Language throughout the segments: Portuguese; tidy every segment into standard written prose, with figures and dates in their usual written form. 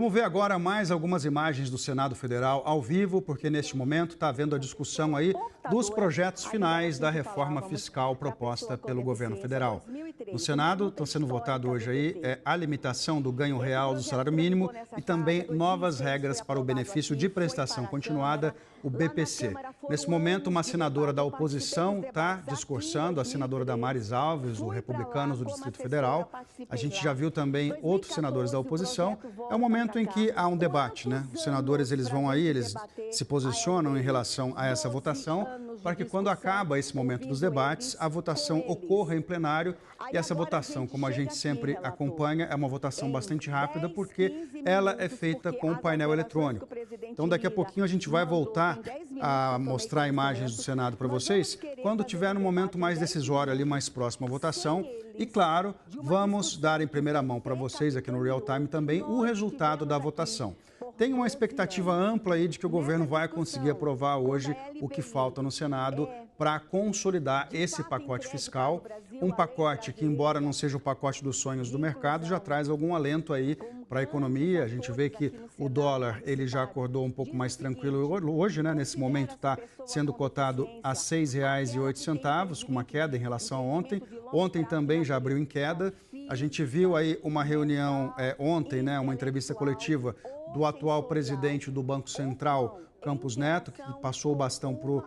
Vamos ver agora mais algumas imagens do Senado Federal ao vivo, porque neste momento está havendo a discussão aí dos projetos finais da reforma fiscal proposta pelo governo federal. No Senado está sendo votado hoje aí a limitação do ganho real do salário mínimo e também novas regras para o benefício de prestação continuada, o BPC. Nesse momento, uma senadora da oposição está discursando, a senadora Damares Alves, do Republicanos do Distrito Federal. A gente já viu também outros senadores da oposição. É um momento em que há um debate, né? Os senadores eles vão aí, eles se posicionam em relação a essa votação para que quando acaba esse momento dos debates, a votação ocorra em plenário e essa votação, como a gente sempre acompanha, é uma votação bastante rápida porque ela é feita com o painel eletrônico. Então daqui a pouquinho a gente vai voltar a mostrar imagens do Senado para vocês quando tiver no momento mais decisório ali, mais próximo à votação. E claro, vamos dar em primeira mão para vocês aqui no Real Time também o resultado da votação. Tem uma expectativa ampla aí de que o governo vai conseguir aprovar hoje o que falta no Senado para consolidar esse pacote fiscal. Um pacote que, embora não seja o pacote dos sonhos do mercado, já traz algum alento aí para a economia. A gente vê que o dólar ele já acordou um pouco mais tranquilo hoje, né? Nesse momento está sendo cotado a R$ 6,08, com uma queda em relação a ontem. Ontem também já abriu em queda. A gente viu aí uma reunião ontem, né? Uma entrevista coletiva do atual presidente do Banco Central, Campos Neto, que passou o bastão para o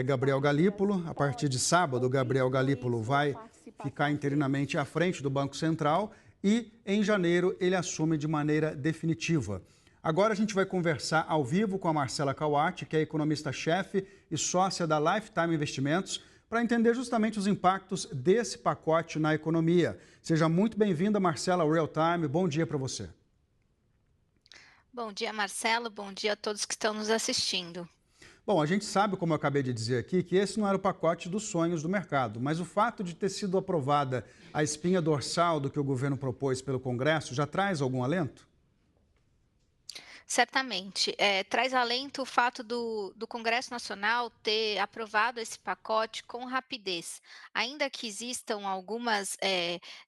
Gabriel Galípolo. A partir de sábado, o Gabriel Galípolo vai ficar interinamente à frente do Banco Central e, em janeiro, ele assume de maneira definitiva. Agora a gente vai conversar ao vivo com a Marcela Cauati, que é economista-chefe e sócia da Lifetime Investimentos, para entender justamente os impactos desse pacote na economia. Seja muito bem-vinda, Marcela, ao Real Time. Bom dia para você. Bom dia, Marcelo. Bom dia a todos que estão nos assistindo. Bom, a gente sabe, como eu acabei de dizer aqui, que esse não era o pacote dos sonhos do mercado, mas o fato de ter sido aprovada a espinha dorsal do que o governo propôs pelo Congresso já traz algum alento? Certamente, traz alento o fato do Congresso Nacional ter aprovado esse pacote com rapidez, ainda que existam algumas,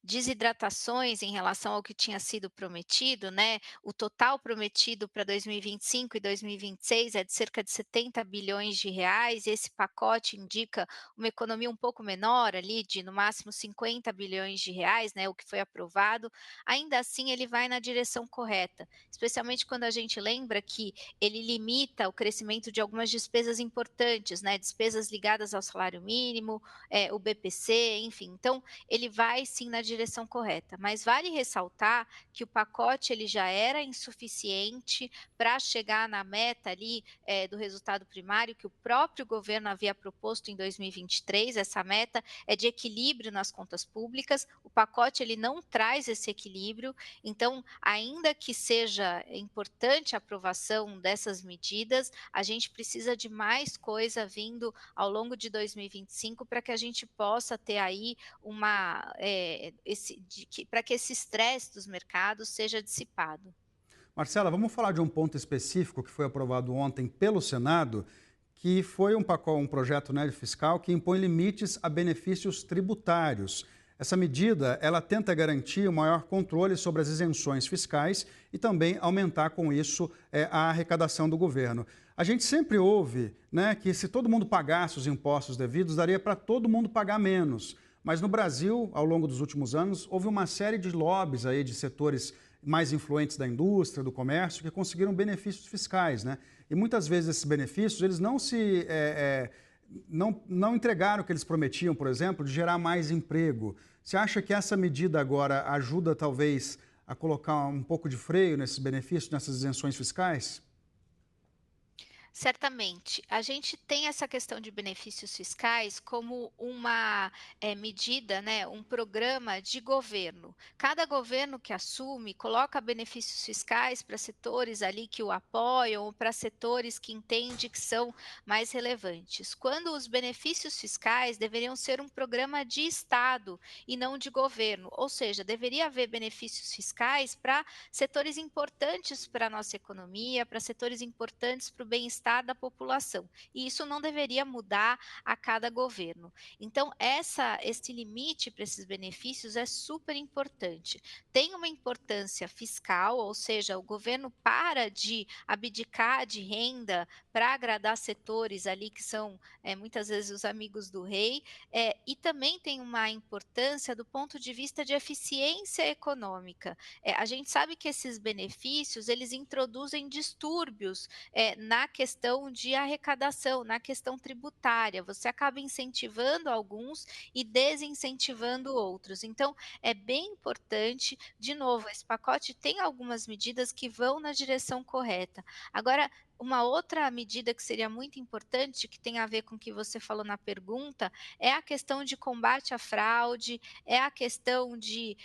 desidratações em relação ao que tinha sido prometido, né, o total prometido para 2025 e 2026 é de cerca de 70 bilhões de reais. E esse pacote indica uma economia um pouco menor ali de no máximo 50 bilhões de reais, né, o que foi aprovado. Ainda assim ele vai na direção correta, especialmente quando a gente lembra que ele limita o crescimento de algumas despesas importantes, né, despesas ligadas ao salário mínimo, o BPC, enfim. Então, ele vai sim na direção correta, mas vale ressaltar que o pacote ele já era insuficiente para chegar na meta ali, do resultado primário que o próprio governo havia proposto em 2023. Essa meta é de equilíbrio nas contas públicas. O pacote ele não traz esse equilíbrio, então, ainda que seja importante a aprovação dessas medidas, a gente precisa de mais coisa vindo ao longo de 2025 para que a gente possa ter aí uma, para que esse estresse dos mercados seja dissipado. Marcela, vamos falar de um ponto específico que foi aprovado ontem pelo Senado, que foi um projeto, né, fiscal que impõe limites a benefícios tributários. Essa medida, ela tenta garantir o maior controle sobre as isenções fiscais e também aumentar com isso a arrecadação do governo. A gente sempre ouve, né, que se todo mundo pagasse os impostos devidos, daria para todo mundo pagar menos. Mas no Brasil, ao longo dos últimos anos, houve uma série de lobbies aí de setores mais influentes da indústria, do comércio, que conseguiram benefícios fiscais, né? E muitas vezes esses benefícios, eles não entregaram o que eles prometiam, por exemplo, de gerar mais emprego. Você acha que essa medida agora ajuda, talvez, a colocar um pouco de freio nesses benefícios, nessas isenções fiscais? Certamente. A gente tem essa questão de benefícios fiscais como uma, medida, né, um programa de governo. Cada governo que assume coloca benefícios fiscais para setores ali que o apoiam ou para setores que entende que são mais relevantes. Quando os benefícios fiscais deveriam ser um programa de Estado e não de governo, ou seja, deveria haver benefícios fiscais para setores importantes para a nossa economia, para setores importantes para o bem-estar bem-estar da população. E isso não deveria mudar a cada governo. Então, esse limite para esses benefícios é super importante. Tem uma importância fiscal, ou seja, o governo para de abdicar de renda para agradar setores ali que são muitas vezes os amigos do rei, e também tem uma importância do ponto de vista de eficiência econômica. A gente sabe que esses benefícios eles introduzem distúrbios na questão de arrecadação, na questão tributária. Você acaba incentivando alguns e desincentivando outros. Então, é bem importante, de novo, esse pacote tem algumas medidas que vão na direção correta. Agora, uma outra medida que seria muito importante, que tem a ver com o que você falou na pergunta, é a questão de combate à fraude, é a questão de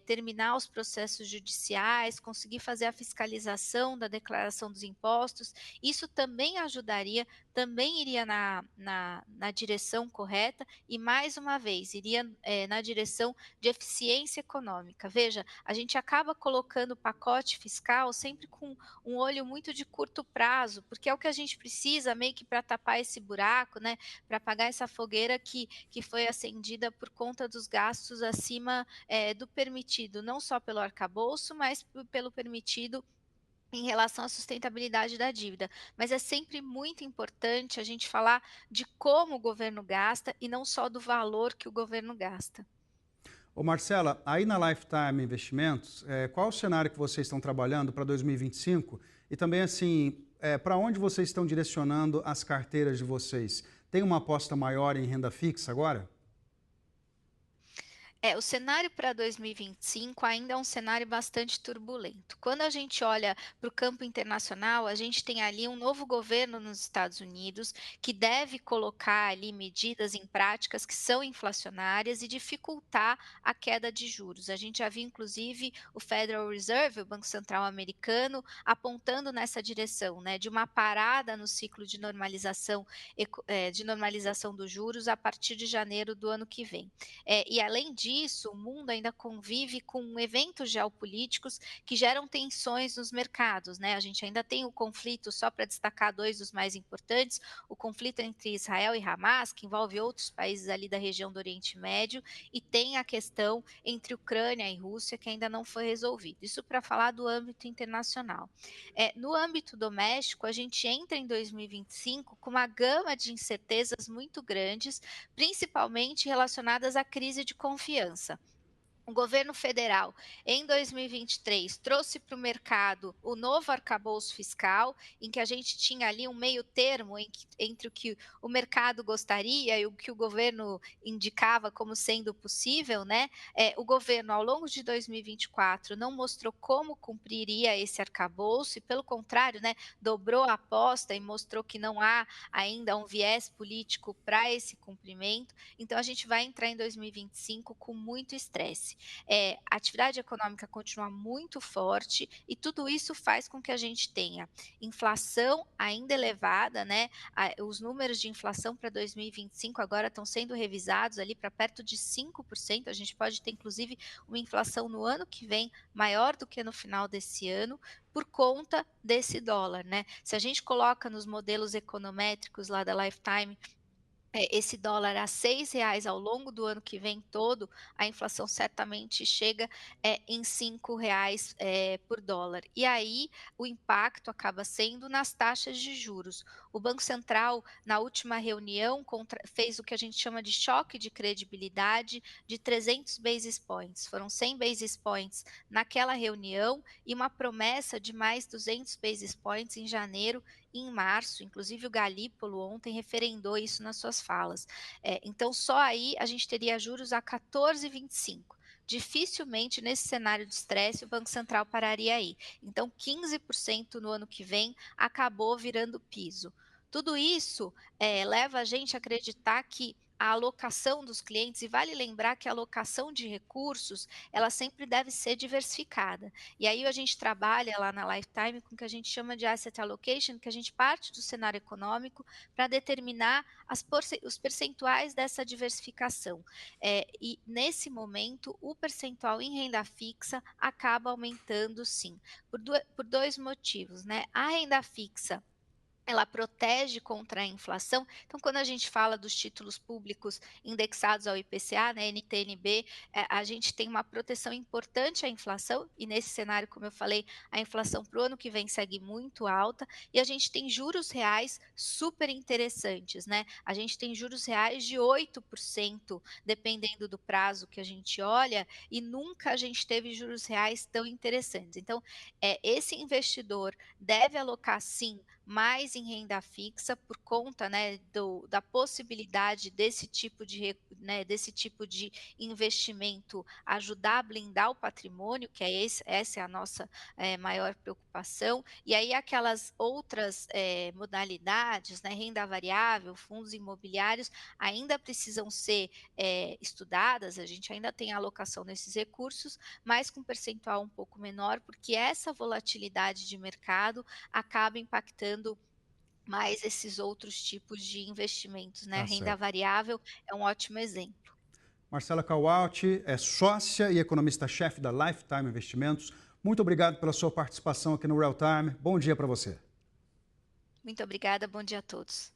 terminar os processos judiciais, conseguir fazer a fiscalização da declaração dos impostos. Isso também ajudaria, também iria na direção correta e, mais uma vez, iria na direção de eficiência econômica. Veja, a gente acaba colocando o pacote fiscal sempre com um olho muito de curto prazo, porque é o que a gente precisa meio que para tapar esse buraco, né, para apagar essa fogueira que foi acendida por conta dos gastos acima do permitido, não só pelo arcabouço, mas pelo permitido em relação à sustentabilidade da dívida. Mas é sempre muito importante a gente falar de como o governo gasta e não só do valor que o governo gasta. Ô Marcela, aí na Lifetime Investimentos, qual o cenário que vocês estão trabalhando para 2025? E também, assim, para onde vocês estão direcionando as carteiras de vocês? Tem uma aposta maior em renda fixa agora? O cenário para 2025 ainda é um cenário bastante turbulento. Quando a gente olha para o campo internacional, a gente tem ali um novo governo nos Estados Unidos que deve colocar ali medidas em práticas que são inflacionárias e dificultar a queda de juros. A gente já viu, inclusive, o Federal Reserve, o Banco Central americano, apontando nessa direção, né, de uma parada no ciclo de normalização dos juros a partir de janeiro do ano que vem. E além disso, o mundo ainda convive com eventos geopolíticos que geram tensões nos mercados, né? A gente ainda tem o conflito, só para destacar dois dos mais importantes, o conflito entre Israel e Hamas, que envolve outros países ali da região do Oriente Médio, e tem a questão entre Ucrânia e Rússia, que ainda não foi resolvida. Isso para falar do âmbito internacional. No âmbito doméstico, a gente entra em 2025 com uma gama de incertezas muito grandes, principalmente relacionadas à crise de confiança. O governo federal, em 2023, trouxe para o mercado o novo arcabouço fiscal, em que a gente tinha ali um meio termo entre o que o mercado gostaria e o que o governo indicava como sendo possível, né? O governo, ao longo de 2024, não mostrou como cumpriria esse arcabouço e, pelo contrário, né, dobrou a aposta e mostrou que não há ainda um viés político para esse cumprimento. Então, a gente vai entrar em 2025 com muito estresse. A atividade econômica continua muito forte e tudo isso faz com que a gente tenha inflação ainda elevada, né? Os números de inflação para 2025 agora estão sendo revisados ali para perto de 5%. A gente pode ter, inclusive, uma inflação no ano que vem maior do que no final desse ano, por conta desse dólar, né? Se a gente coloca nos modelos econométricos lá da Lifetime esse dólar a R$ 6 ao longo do ano que vem todo, a inflação certamente chega em R$ 5 por dólar. E aí o impacto acaba sendo nas taxas de juros. O Banco Central, na última reunião, fez o que a gente chama de choque de credibilidade de 300 basis points. Foram 100 basis points naquela reunião e uma promessa de mais 200 basis points em janeiro e em março. Inclusive o Galípolo ontem referendou isso nas suas falas. Então, só aí a gente teria juros a 14,25. Dificilmente, nesse cenário de estresse, o Banco Central pararia aí. Então, 15% no ano que vem acabou virando piso. Tudo isso leva a gente a acreditar que a alocação dos clientes, e vale lembrar que a alocação de recursos, ela sempre deve ser diversificada. E aí a gente trabalha lá na Lifetime com o que a gente chama de asset allocation, que a gente parte do cenário econômico para determinar os percentuais dessa diversificação. E nesse momento, o percentual em renda fixa acaba aumentando sim, por dois motivos, né? A renda fixa ela protege contra a inflação. Então, quando a gente fala dos títulos públicos indexados ao IPCA, né, NTN-B, a gente tem uma proteção importante à inflação, e nesse cenário, como eu falei, a inflação para o ano que vem segue muito alta, e a gente tem juros reais super interessantes, né? A gente tem juros reais de 8%, dependendo do prazo que a gente olha, e nunca a gente teve juros reais tão interessantes. Então, esse investidor deve alocar sim mais em renda fixa por conta, né, da possibilidade desse tipo de investimento ajudar a blindar o patrimônio, que essa é a nossa maior preocupação. E aí aquelas outras modalidades, né, renda variável, fundos imobiliários, ainda precisam ser estudadas, a gente ainda tem alocação nesses recursos, mas com percentual um pouco menor, porque essa volatilidade de mercado acaba impactando mais esses outros tipos de investimentos, né, a Tá renda certo. variável é um ótimo exemplo. Marcela Kawauti é sócia e economista-chefe da Lifetime Investimentos. Muito obrigado pela sua participação aqui no Real Time. Bom dia para você. Muito obrigada, bom dia a todos.